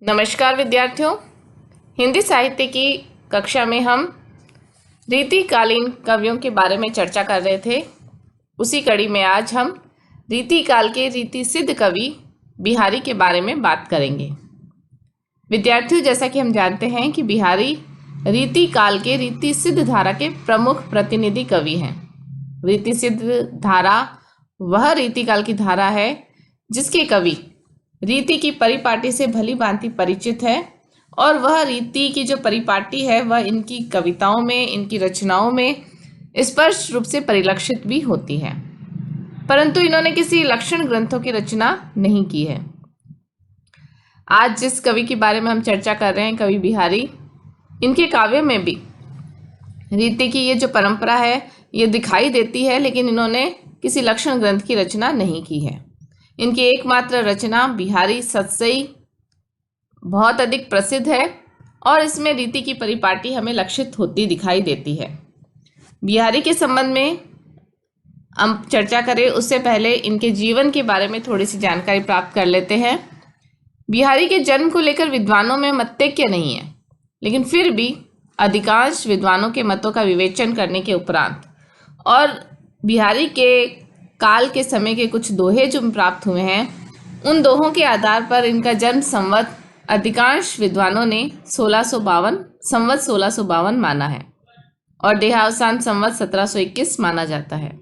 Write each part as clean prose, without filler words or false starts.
नमस्कार विद्यार्थियों। हिंदी साहित्य की कक्षा में हम रीतिकालीन कवियों के बारे में चर्चा कर रहे थे। उसी कड़ी में आज हम रीतिकाल के रीति सिद्ध कवि बिहारी के बारे में बात करेंगे। विद्यार्थियों, जैसा कि हम जानते हैं कि बिहारी रीतिकाल के रीति सिद्ध धारा के प्रमुख प्रतिनिधि कवि हैं। रीति सिद्ध धारा वह रीतिकाल की धारा है जिसके कवि रीति की परिपाटी से भली भांति परिचित है और वह रीति की जो परिपाटी है वह इनकी कविताओं में, इनकी रचनाओं में स्पष्ट रूप से परिलक्षित भी होती है, परंतु इन्होंने किसी लक्षण ग्रंथों की रचना नहीं की है। आज जिस कवि के बारे में हम चर्चा कर रहे हैं, कवि बिहारी, इनके काव्य में भी रीति की ये जो परंपरा है ये दिखाई देती है, लेकिन इन्होंने किसी लक्षण ग्रंथ की रचना नहीं की है। इनकी एकमात्र रचना बिहारी सतसई बहुत अधिक प्रसिद्ध है और इसमें रीति की परिपाटी हमें लक्षित होती दिखाई देती है। बिहारी के संबंध में हम चर्चा करें उससे पहले इनके जीवन के बारे में थोड़ी सी जानकारी प्राप्त कर लेते हैं। बिहारी के जन्म को लेकर विद्वानों में मतैक्य नहीं है, लेकिन फिर भी अधिकांश विद्वानों के मतों का विवेचन करने के उपरांत और बिहारी के काल के समय के कुछ दोहे जो प्राप्त हुए हैं, उन दोहों के आधार पर इनका जन्म संवत अधिकांश विद्वानों ने 1652 माना है और देहावसान संवत 1721 माना जाता है।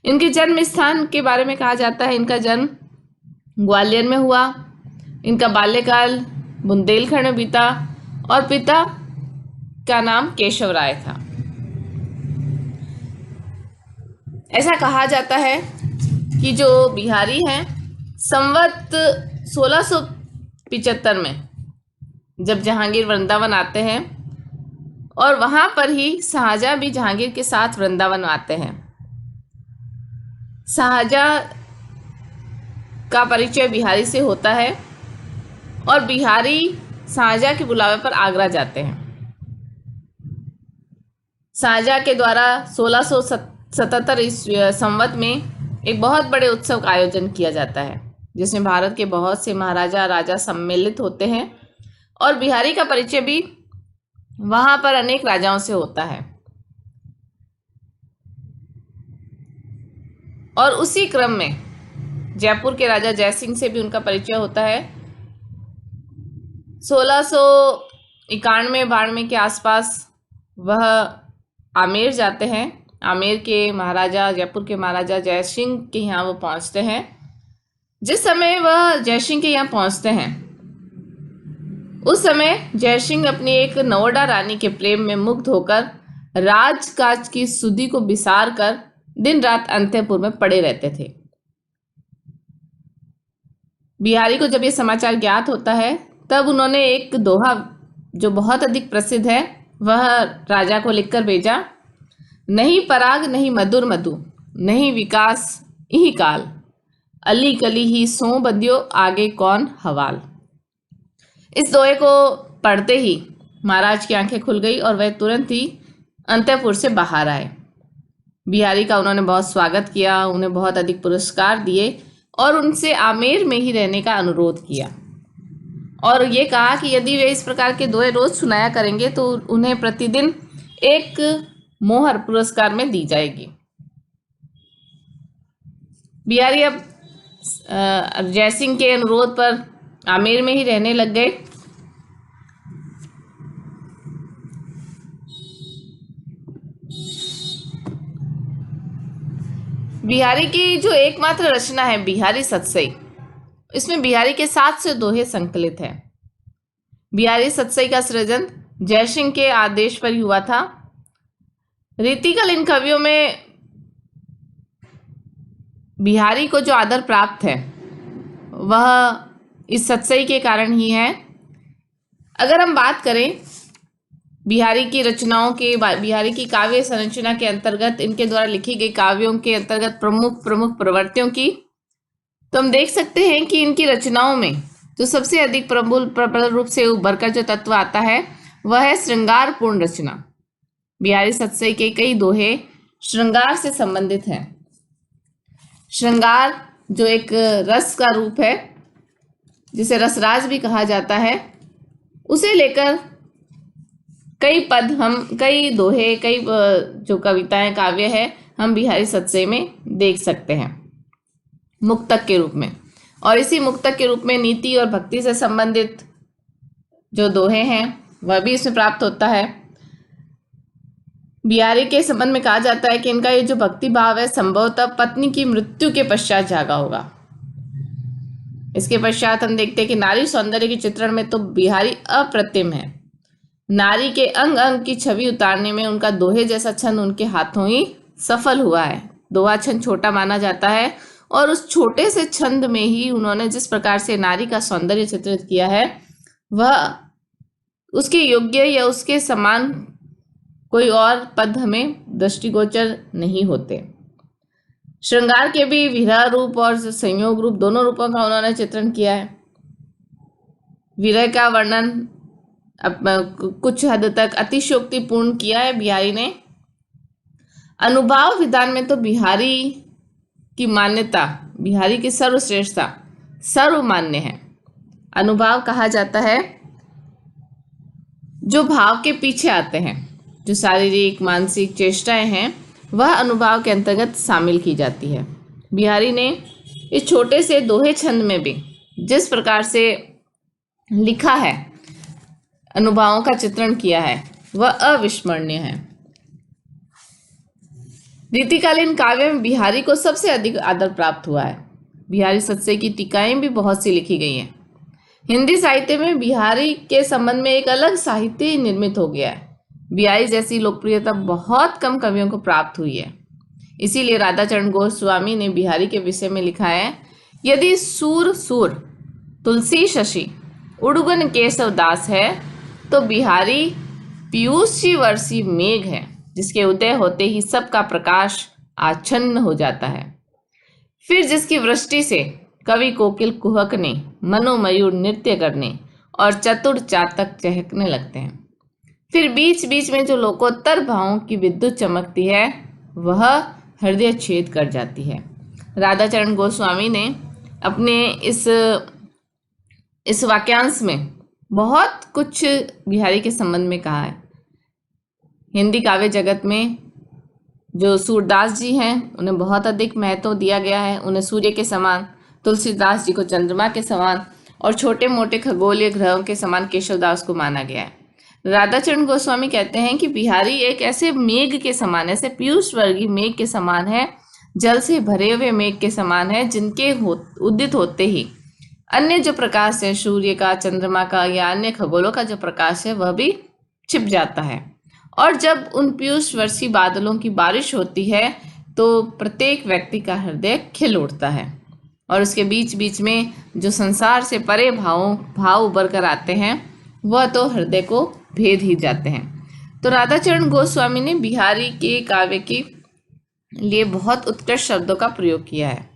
इनके जन्म स्थान के बारे में कहा जाता है, इनका जन्म ग्वालियर में हुआ। इनका बाल्यकाल बुंदेलखंड में बीता और पिता का नाम केशव राय था। ऐसा कहा जाता है कि जो बिहारी हैं, संवत 1675 में जब जहांगीर वृंदावन आते हैं और वहाँ पर ही शाहजहाँ भी जहांगीर के साथ वृंदावन आते हैं। शाहजहाँ का परिचय बिहारी से होता है और बिहारी शाहजहाँ के बुलावे पर आगरा जाते हैं। शाहजहाँ के द्वारा 1677 संवत में एक बहुत बड़े उत्सव का आयोजन किया जाता है, जिसमें भारत के बहुत से महाराजा राजा सम्मिलित होते हैं और बिहारी का परिचय भी वहां पर अनेक राजाओं से होता है। और उसी क्रम में जयपुर के राजा जयसिंह से भी उनका परिचय होता है। 1691-92 के आसपास वह आमेर जाते हैं। आमेर के महाराजा, जयपुर के महाराजा जयसिंह के यहाँ वो पहुँचते हैं। जिस समय वह जयसिंह के यहाँ पहुँचते हैं उस समय जयसिंह अपनी एक नवोडा रानी के प्रेम में मुग्ध होकर राजकाज की सुधि को बिसार कर दिन रात अंतःपुर में पड़े रहते थे। बिहारी को जब ये समाचार ज्ञात होता है तब उन्होंने एक दोहा जो बहुत अधिक प्रसिद्ध है वह राजा को लिखकर भेजा। नहीं पराग नहीं मधुर मधु, नहीं विकास इही काल, अली कली ही सो बदियो आगे कौन हवाल। इस दोहे को पढ़ते ही महाराज की आंखें खुल गई और वह तुरंत ही अंतःपुर से बाहर आए। बिहारी का उन्होंने बहुत स्वागत किया, उन्हें बहुत अधिक पुरस्कार दिए और उनसे आमेर में ही रहने का अनुरोध किया और ये कहा कि यदि वे इस प्रकार के दोहे रोज सुनाया करेंगे तो उन्हें प्रतिदिन एक मोहर पुरस्कार में दी जाएगी। बिहारी अब जयसिंह के अनुरोध पर आमेर में ही रहने लग गए। बिहारी की जो एकमात्र रचना है बिहारी सतसई, इसमें बिहारी के 700 दोहे संकलित हैं। बिहारी सतसई का सृजन जयसिंह के आदेश पर ही हुआ था। रीतिकाल इन कवियों में बिहारी को जो आदर प्राप्त है वह इस सतसई के कारण ही है। अगर हम बात करें बिहारी की रचनाओं के, बिहारी की काव्य संरचना के अंतर्गत, इनके द्वारा लिखी गई काव्यों के अंतर्गत प्रमुख प्रवृत्तियों की, तो हम देख सकते हैं कि इनकी रचनाओं में जो सबसे अधिक प्रबल रूप से उभर कर जो तत्व आता है वह है श्रृंगारपूर्ण रचना। बिहारी सतसई के कई दोहे श्रृंगार से संबंधित हैं। श्रृंगार जो एक रस का रूप है, जिसे रसराज भी कहा जाता है, उसे लेकर कई पद हम, कई दोहे, कई जो कविताएं, काव्य है, हम बिहारी सतसई में देख सकते हैं मुक्तक के रूप में। और इसी मुक्तक के रूप में नीति और भक्ति से संबंधित जो दोहे हैं वह भी इसमें प्राप्त होता है। बिहारी के संबंध में कहा जाता है कि इनका ये जो भक्ति भाव है संभवतः पत्नी की मृत्यु के पश्चात जागा होगा। इसके पश्चात हम देखते हैं कि नारी सौंदर्य के चित्रण में तो बिहारी अप्रतिम है। नारी के अंग अंग की छवि उतारने में उनका दोहे जैसा छंद उनके हाथों ही सफल हुआ है। दोहा छंद छोटा माना जाता है और उस छोटे से छंद में ही उन्होंने जिस प्रकार से नारी का सौंदर्य चित्रित किया है वह उसके योग्य या उसके समान कोई और पद हमें दृष्टिगोचर नहीं होते। श्रृंगार के भी विरह रूप और संयोग रूप दोनों रूपों का उन्होंने चित्रण किया है। विरह का वर्णन कुछ हद तक अतिशयोक्तिपूर्ण किया है बिहारी ने। अनुभाव विधान में तो बिहारी की मान्यता, बिहारी की सर्वश्रेष्ठता सर्वमान्य है। अनुभाव कहा जाता है जो भाव के पीछे आते हैं, जो शारीरिक मानसिक चेष्टाएं हैं वह अनुभाव के अंतर्गत शामिल की जाती है। बिहारी ने इस छोटे से दोहे छंद में भी जिस प्रकार से लिखा है, अनुभावों का चित्रण किया है, वह अविस्मरणीय है। रीतिकालीन काव्य में बिहारी को सबसे अधिक आदर प्राप्त हुआ है। बिहारी सतसई की टीकाएं भी बहुत सी लिखी गई हैं। हिंदी साहित्य में बिहारी के संबंध में एक अलग साहित्य निर्मित हो गया है। बिहारी जैसी लोकप्रियता बहुत कम कवियों को प्राप्त हुई है। इसीलिए राधाचरण गोस्वामी ने बिहारी के विषय में लिखा है, यदि सूर सूर तुलसी शशि उड़गुन केशव दास है तो बिहारी पीयूषी वर्षी मेघ है, जिसके उदय होते ही सबका प्रकाश आच्छन्न हो जाता है। फिर जिसकी वृष्टि से कवि कोकिल कुहकने, मनोमयूर नृत्य करने और चतुर चातक चहकने लगते हैं। फिर बीच बीच में जो लोकोत्तर भावों की विद्युत चमकती है वह हृदय छेद कर जाती है। राधाचरण गोस्वामी ने अपने इस वाक्यांश में बहुत कुछ बिहारी के संबंध में कहा है। हिंदी काव्य जगत में जो सूरदास जी हैं उन्हें बहुत अधिक महत्व दिया गया है। उन्हें सूर्य के समान, तुलसीदास जी को चंद्रमा के समान और छोटे मोटे खगोलीय ग्रहों के समान केशवदास को माना गया है। राधाचरण गोस्वामी कहते हैं कि बिहारी एक ऐसे मेघ के समान, ऐसे पीयूष वर्गीय मेघ के समान है, जल से भरे हुए मेघ के समान है, जिनके उदित होते ही अन्य जो प्रकाश है, सूर्य का, चंद्रमा का या अन्य खगोलों का जो प्रकाश है वह भी छिप जाता है। और जब उन पीयूष वर्षी बादलों की बारिश होती है तो प्रत्येक व्यक्ति का हृदय खिल उठता है और उसके बीच बीच में जो संसार से परे भाव उभर कर आते हैं वह तो हृदय को भेद ही जाते हैं। तो राधाचरण गोस्वामी ने बिहारी के काव्य के लिए बहुत उत्कृष्ट शब्दों का प्रयोग किया है।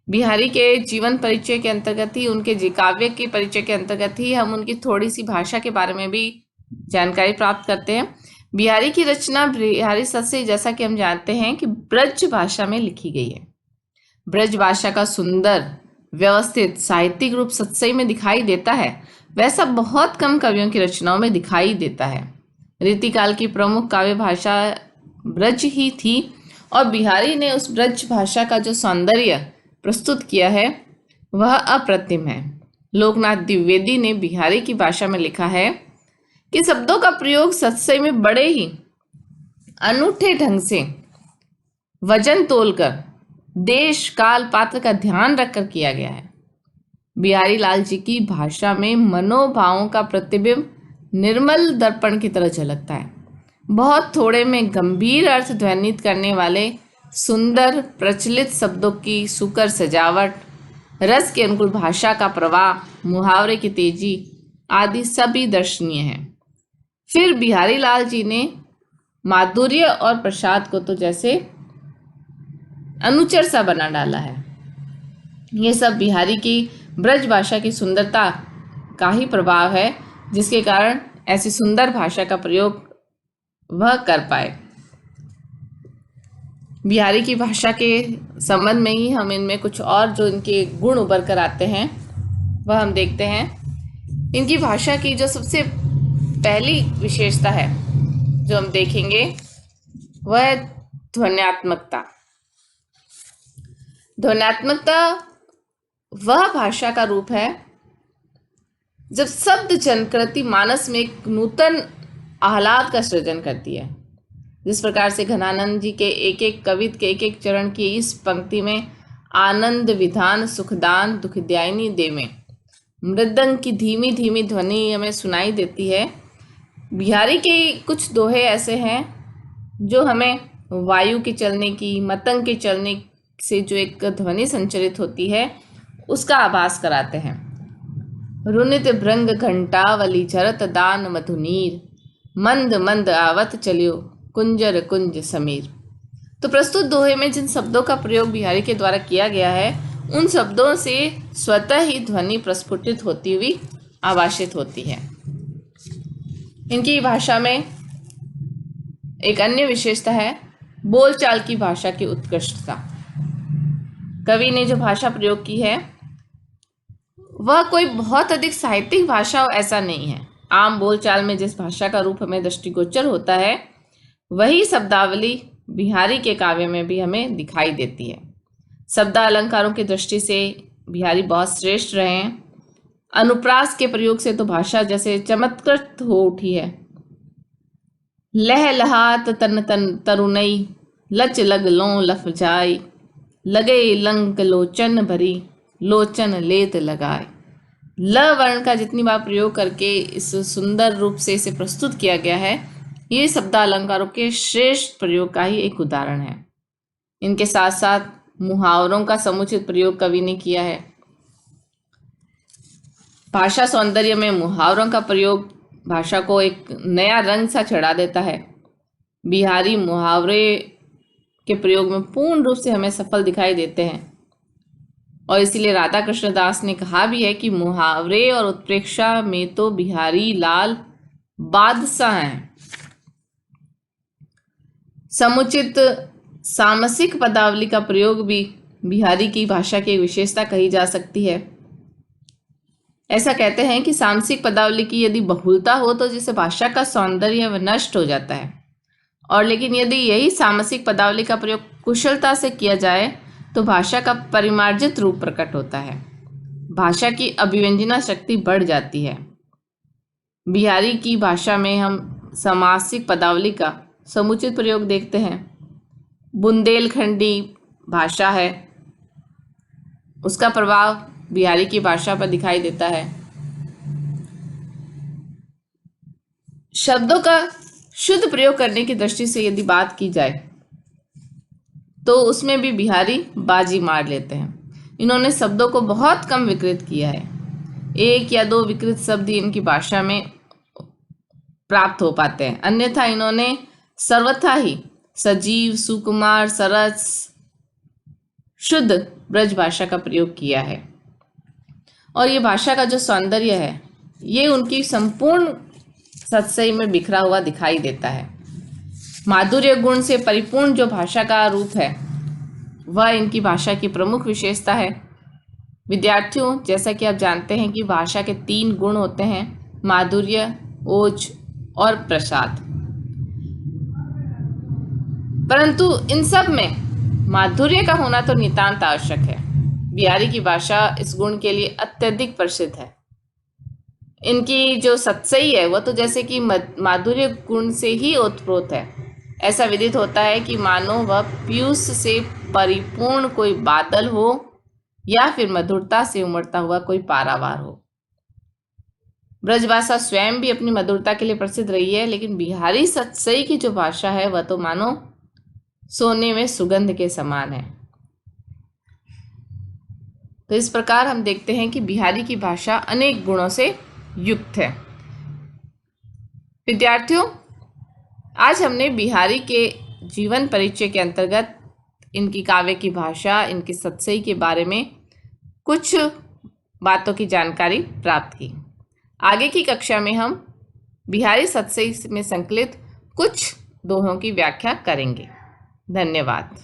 बिहारी के जीवन परिचय के अंतर्गत ही, उनके काव्य के परिचय के अंतर्गत ही हम उनकी थोड़ी सी भाषा के बारे में भी जानकारी प्राप्त करते हैं। बिहारी की रचना बिहारी सतसई, जैसा कि हम जानते हैं कि ब्रज भाषा में लिखी गई है। ब्रज भाषा का सुंदर व्यवस्थित साहित्यिक रूप सतसई में दिखाई देता है, वैसा बहुत कम कवियों की रचनाओं में दिखाई देता है। रीतिकाल की प्रमुख काव्य भाषा ब्रज ही थी और बिहारी ने उस ब्रज भाषा का जो सौंदर्य प्रस्तुत किया है वह अप्रतिम है। लोकनाथ द्विवेदी ने बिहारी की भाषा में लिखा है कि शब्दों का प्रयोग सतसई में बड़े ही अनूठे ढंग से वजन तोलकर देश काल पात्र का ध्यान रखकर किया गया है। बिहारी लाल जी की भाषा में मनोभावों का प्रतिबिंब निर्मल दर्पण की तरह झलकता है। बहुत थोड़े में गंभीर अर्थ ध्वनित करने वाले सुंदर प्रचलित शब्दों की सुकर सजावट, रस के अनुकूल भाषा का प्रवाह, मुहावरे की तेजी आदि सभी दर्शनीय है। फिर बिहारी लाल जी ने माधुर्य और प्रसाद को तो जैसे अनुचर सा बना डाला है। ये सब बिहारी की ब्रज भाषा की सुंदरता का ही प्रभाव है, जिसके कारण ऐसी सुंदर भाषा का प्रयोग वह कर पाए। बिहारी की भाषा के संबंध में ही हम इनमें कुछ और जो इनके गुण उभर कर आते हैं वह हम देखते हैं। इनकी भाषा की जो सबसे पहली विशेषता है जो हम देखेंगे वह है ध्वन्यात्मकता। ध्वन्यात्मकता वह भाषा का रूप है जब शब्द जनकृति मानस में एक नूतन आह्लाद का सृजन करती है। जिस प्रकार से घनानंद जी के एक एक कवित के एक एक चरण की इस पंक्ति में आनंद विधान सुखदान दुखदायिनी दे में मृदंग की धीमी धीमी ध्वनि हमें सुनाई देती है। बिहारी के कुछ दोहे ऐसे हैं जो हमें वायु के चलने की, मतंग के चलने से जो एक ध्वनि संचरित होती है उसका आभास कराते हैं। रुनित भृंग घंटावली झरत दान मधुनीर, मंद मंद आवत चलियो कुंजर कुंज समीर। तो प्रस्तुत दोहे में जिन शब्दों का प्रयोग बिहारी के द्वारा किया गया है उन शब्दों से स्वतः ही ध्वनि प्रस्फुटित होती हुई आभाषित होती है। इनकी भाषा में एक अन्य विशेषता है बोलचाल की भाषा की उत्कृष्टता। कवि ने जो भाषा प्रयोग की है वह कोई बहुत अधिक साहित्यिक भाषा ऐसा नहीं है। आम बोलचाल में जिस भाषा का रूप हमें दृष्टिगोचर होता है वही शब्दावली बिहारी के काव्य में भी हमें दिखाई देती है। शब्दालंकारों की दृष्टि से बिहारी बहुत श्रेष्ठ रहे हैं। अनुप्रास के प्रयोग से तो भाषा जैसे चमत्कृत हो उठी है। लह लहात तन तन तरुणई, लच लग लो लफ जाय, लगे लंक लोचन भरी, लोचन लेत लगाए। ल वर्ण का जितनी बार प्रयोग करके इस सुंदर रूप से इसे प्रस्तुत किया गया है ये शब्दालंकारों के श्रेष्ठ प्रयोग का ही एक उदाहरण है। इनके साथ साथ मुहावरों का समुचित प्रयोग कवि ने किया है। भाषा सौंदर्य में मुहावरों का प्रयोग भाषा को एक नया रंग सा चढ़ा देता है। बिहारी मुहावरे के प्रयोग में पूर्ण रूप से हमें सफल दिखाई देते हैं और इसीलिए राधा कृष्ण दास ने कहा भी है कि मुहावरे और उत्प्रेक्षा में तो बिहारी लाल बादशाह हैं। समुचित सामसिक पदावली का प्रयोग भी बिहारी की भाषा की विशेषता कही जा सकती है। ऐसा कहते हैं कि सामसिक पदावली की यदि बहुलता हो तो जिससे भाषा का सौंदर्य वह नष्ट हो जाता है, और लेकिन यदि यही सामसिक पदावली का प्रयोग कुशलता से किया जाए तो भाषा का परिमार्जित रूप प्रकट होता है। भाषा की अभिव्यंजना शक्ति बढ़ जाती है। बिहारी की भाषा में हम समासिक पदावली का समुचित प्रयोग देखते हैं। बुंदेलखंडी भाषा है उसका प्रभाव बिहारी की भाषा पर दिखाई देता है। शब्दों का शुद्ध प्रयोग करने की दृष्टि से यदि बात की जाए तो उसमें भी बिहारी बाजी मार लेते हैं। इन्होंने शब्दों को बहुत कम विकृत किया है। एक या दो विकृत शब्द ही इनकी भाषा में प्राप्त हो पाते हैं, अन्यथा इन्होंने सर्वथा ही सजीव सुकुमार सरस शुद्ध ब्रज भाषा का प्रयोग किया है। और ये भाषा का जो सौंदर्य है ये उनकी संपूर्ण सत्सई में बिखरा हुआ दिखाई देता है। माधुर्य गुण से परिपूर्ण जो भाषा का रूप है वह इनकी भाषा की प्रमुख विशेषता है। विद्यार्थियों, जैसा कि आप जानते हैं कि भाषा के 3 गुण होते हैं, माधुर्य, ओज और प्रसाद। परंतु इन सब में माधुर्य का होना तो नितांत आवश्यक है। बिहारी की भाषा इस गुण के लिए अत्यधिक प्रसिद्ध है। इनकी जो सत्सई है वह तो जैसे कि माधुर्य गुण से ही ओतप्रोत है। ऐसा विदित होता है कि मानो वह पीयूष से परिपूर्ण कोई बादल हो या फिर मधुरता से उमड़ता हुआ कोई पारावार हो। ब्रजभाषा स्वयं भी अपनी मधुरता के लिए प्रसिद्ध रही है, लेकिन बिहारी सत्सई की जो भाषा है वह तो मानो सोने में सुगंध के समान है। तो इस प्रकार हम देखते हैं कि बिहारी की भाषा अनेक गुणों से युक्त है। विद्यार्थियों, आज हमने बिहारी के जीवन परिचय के अंतर्गत इनकी काव्य की भाषा, इनकी सत्सई के बारे में कुछ बातों की जानकारी प्राप्त की। आगे की कक्षा में हम बिहारी सत्सई में संकलित कुछ दोहों की व्याख्या करेंगे। धन्यवाद।